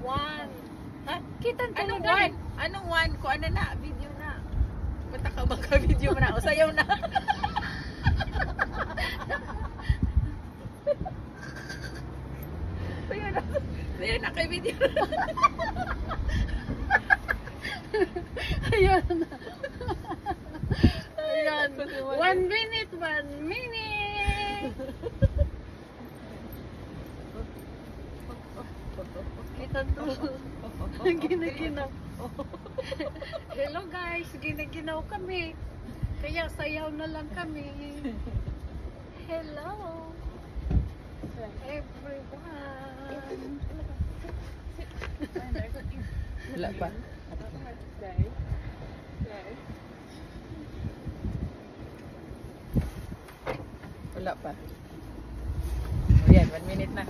One. Ha? Kita Anong talaga. one? Anong one? Kung ano na? Video na. Punta ka magka-video mo na. O sayaw na. Sayaw na. Sayaw na kay video. Ayan na. Ayan. 1 minute, 1 minute. Kita to. Ginaginaw. Hello guys, ginaginaw kami. Kaya sayaw na lang kami. Hello. Everyone. Wala pa. Wala pa. Ayan, 1 minute na.